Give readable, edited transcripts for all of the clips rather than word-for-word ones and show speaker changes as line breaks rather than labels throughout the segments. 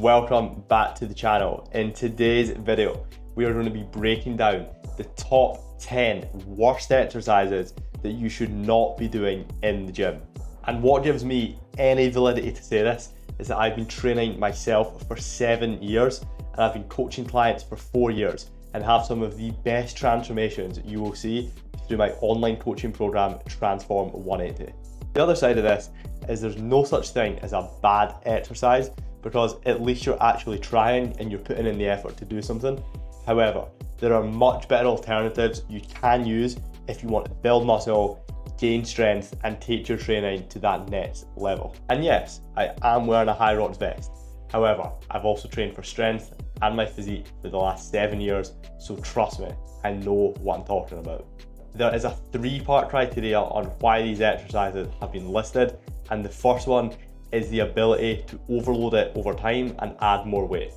Welcome back to the channel. In today's video, we are going to be breaking down the top 10 worst exercises that you should not be doing in the gym. And what gives me any validity to say this is that I've been training myself for 7 years and I've been coaching clients for 4 years and have some of the best transformations you will see through my online coaching program, Transform 180. The other side of this is there's no such thing as a bad exercise, because at least you're actually trying and you're putting in the effort to do something. However, there are much better alternatives you can use if you want to build muscle, gain strength, and take your training to that next level. And yes, I am wearing a Hyrox vest. However, I've also trained for strength and my physique for the last 7 years, so trust me, I know what I'm talking about. There is a 3-part criteria on why these exercises have been listed, and the first one is the ability to overload it over time and add more weight.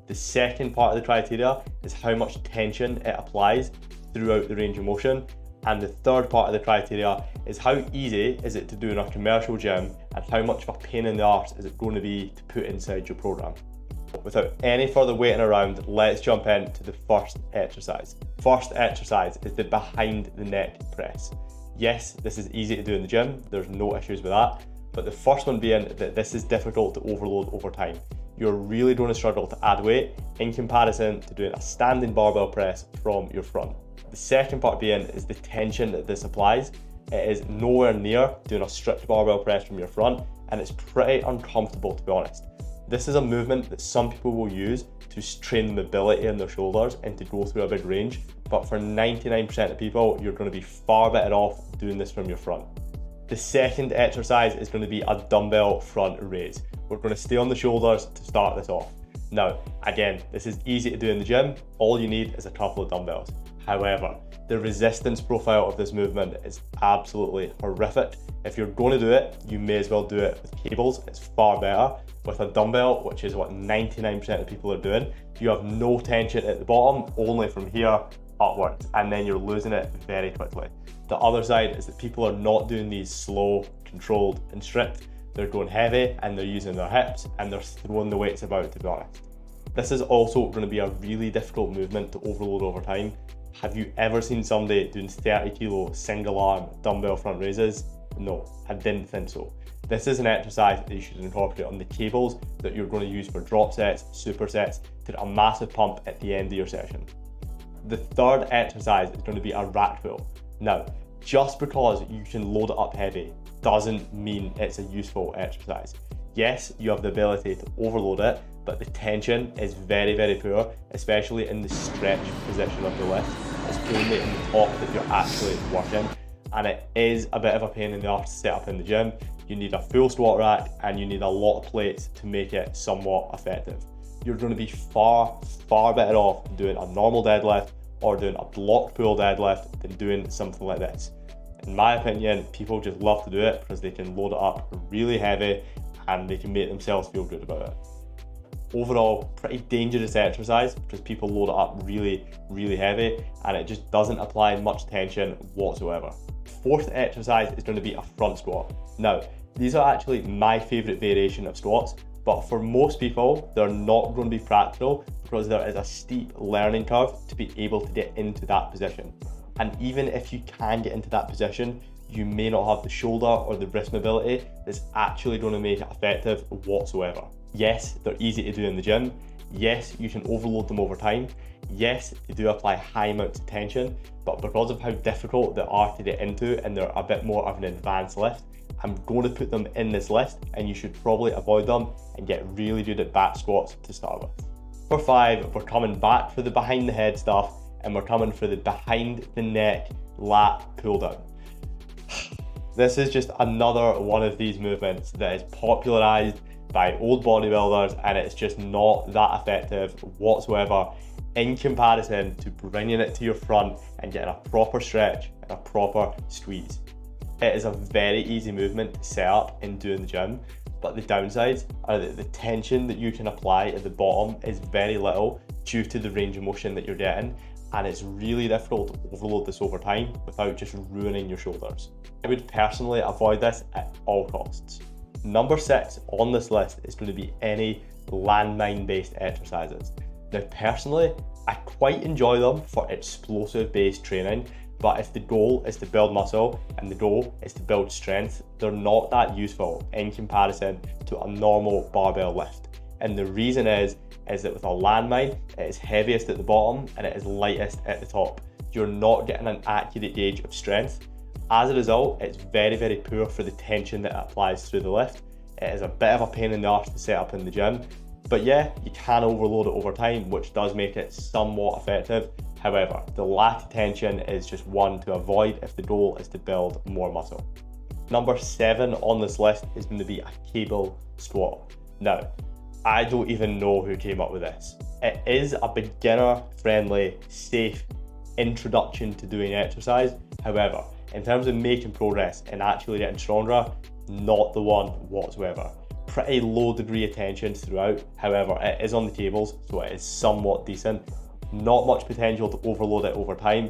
The second part of the criteria is how much tension it applies throughout the range of motion, and the third part of the criteria is how easy is it to do in a commercial gym and how much of a pain in the arse is it going to be to put inside your program. Without any further waiting around, let's jump into the first exercise. First exercise is the behind the neck press. Yes, this is easy to do in the gym, there's no issues with that, but the first one being that this is difficult to overload over time. You're really going to struggle to add weight in comparison to doing a standing barbell press from your front. The second part being is the tension that this applies. It is nowhere near doing a strict barbell press from your front, and it's pretty uncomfortable, to be honest. This is a movement that some people will use to train the mobility in their shoulders and to go through a big range, but for 99% of people, you're going to be far better off doing this from your front. The second exercise is going to be a dumbbell front raise. We're going to stay on the shoulders to start this off. Now, again, this is easy to do in the gym. All you need is a couple of dumbbells. However, the resistance profile of this movement is absolutely horrific. If you're going to do it, you may as well do it with cables. It's far better. With a dumbbell, which is what 99% of people are doing, you have no tension at the bottom, only from here upwards, and then you're losing it very quickly. The other side is that people are not doing these slow, controlled, and strict. They're going heavy and they're using their hips and they're throwing the weights about, to be honest. This is also going to be a really difficult movement to overload over time. Have you ever seen somebody doing 30 kilo single arm dumbbell front raises? No, I didn't think so. This is an exercise that you should incorporate on the cables that you're going to use for drop sets, supersets, to get a massive pump at the end of your session. The third exercise is going to be a rack pull. Now, just because you can load it up heavy doesn't mean it's a useful exercise. Yes, you have the ability to overload it, but the tension is very, very poor, especially in the stretch position of the lift. It's only in the top that you're actually working, and it is a bit of a pain in the arse to set up in the gym. You need a full squat rack and you need a lot of plates to make it somewhat effective. You're going to be far, far better off doing a normal deadlift or doing a block pull deadlift than doing something like this. In my opinion, people just love to do it because they can load it up really heavy and they can make themselves feel good about it. Overall, pretty dangerous exercise because people load it up really, really heavy and it just doesn't apply much tension whatsoever. Fourth exercise is going to be a front squat. Now, these are actually my favorite variation of squats, but for most people, they're not going to be practical because there is a steep learning curve to be able to get into that position. And even if you can get into that position, you may not have the shoulder or the wrist mobility that's actually going to make it effective whatsoever. Yes, they're easy to do in the gym. Yes, you can overload them over time. Yes, they do apply high amounts of tension, but because of how difficult they are to get into and they're a bit more of an advanced lift, I'm going to put them in this list and you should probably avoid them and get really good at back squats to start with. For 5, we're coming back for the behind the head stuff and we're coming for the behind the neck lat pull down. This is just another one of these movements that is popularized by old bodybuilders and it's just not that effective whatsoever in comparison to bringing it to your front and getting a proper stretch and a proper squeeze. It is a very easy movement to set up and do in the gym, but the downsides are that the tension that you can apply at the bottom is very little due to the range of motion that you're getting, and it's really difficult to overload this over time without just ruining your shoulders. I would personally avoid this at all costs. Number 6 on this list is going to be any landmine based exercises. Now personally, I quite enjoy them for explosive based training, but if the goal is to build muscle and the goal is to build strength, they're not that useful in comparison to a normal barbell lift. And the reason is that with a landmine, it is heaviest at the bottom and it is lightest at the top. You're not getting an accurate gauge of strength. As a result, it's very, very poor for the tension that it applies through the lift. It is a bit of a pain in the arse to set up in the gym, but yeah, you can overload it over time, which does make it somewhat effective. However, the lack of tension is just one to avoid if the goal is to build more muscle. Number 7 on this list is going to be a cable squat. Now, I don't even know who came up with this. It is a beginner-friendly, safe introduction to doing exercise. However, in terms of making progress and actually getting stronger, not the one whatsoever. Pretty low degree of tension throughout. However, it is on the cables, so it is somewhat decent. Not much potential to overload it over time.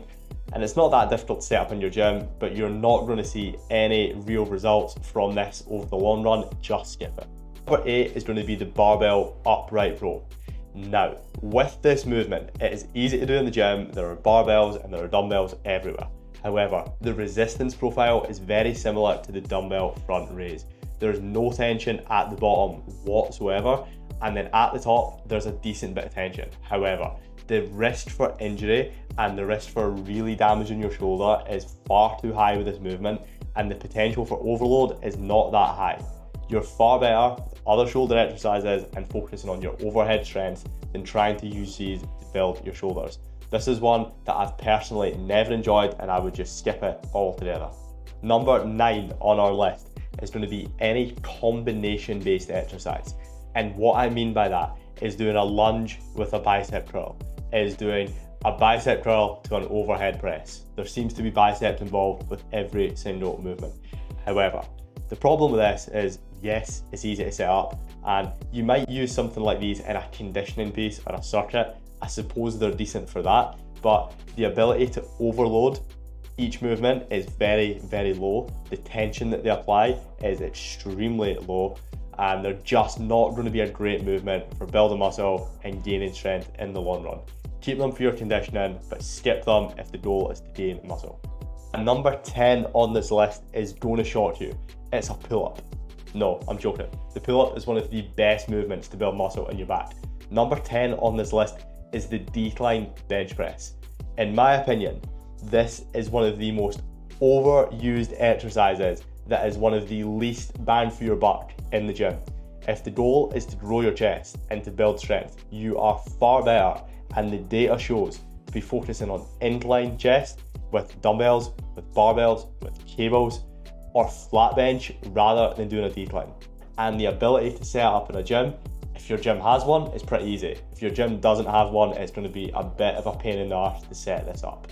And it's not that difficult to set up in your gym, but you're not going to see any real results from this over the long run. Just skip it. Number 8 is going to be the barbell upright row. Now, with this movement, it is easy to do in the gym. There are barbells and there are dumbbells everywhere. However, the resistance profile is very similar to the dumbbell front raise. There's no tension at the bottom whatsoever, and then at the top, there's a decent bit of tension. However, the risk for injury and the risk for really damaging your shoulder is far too high with this movement, and the potential for overload is not that high. You're far better with other shoulder exercises and focusing on your overhead strength than trying to use these to build your shoulders. This is one that I've personally never enjoyed, and I would just skip it altogether. Number 9 on our list is going to be any combination based exercise. And what I mean by that is doing a lunge with a bicep curl, is doing a bicep curl to an overhead press. There seems to be biceps involved with every single movement. However, the problem with this is, yes, it's easy to set up, and you might use something like these in a conditioning piece or a circuit. I suppose they're decent for that, but the ability to overload each movement is very, very low. The tension that they apply is extremely low, and they're just not going to be a great movement for building muscle and gaining strength in the long run. Keep them for your conditioning, but skip them if the goal is to gain muscle. And number 10 on this list is going to shock you. It's a pull-up. No, I'm joking. The pull-up is one of the best movements to build muscle in your back. Number 10 on this list is the decline bench press. In my opinion, this is one of the most overused exercises that is one of the least bang for your buck in the gym. If the goal is to grow your chest and to build strength, you are far better, and the data shows, to be focusing on incline chest with dumbbells, with barbells, with cables, or flat bench rather than doing a decline. And the ability to set up in a gym, if your gym has one, it's pretty easy. If your gym doesn't have one, it's going to be a bit of a pain in the arse to set this up.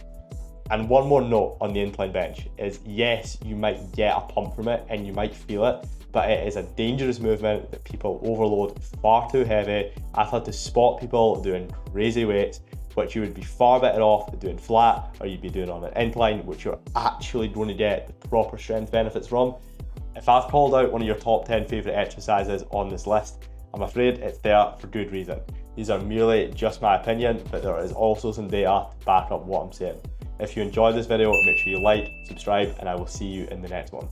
And one more note on the incline bench is, yes, you might get a pump from it and you might feel it, but it is a dangerous movement that people overload far too heavy. I've had to spot people doing crazy weights, which you would be far better off doing flat, or you'd be doing on an incline, which you're actually going to get the proper strength benefits from. If I've called out one of your top 10 favourite exercises on this list, I'm afraid it's there for good reason. These are merely just my opinion, but there is also some data to back up what I'm saying. If you enjoyed this video, make sure you like, subscribe, and I will see you in the next one.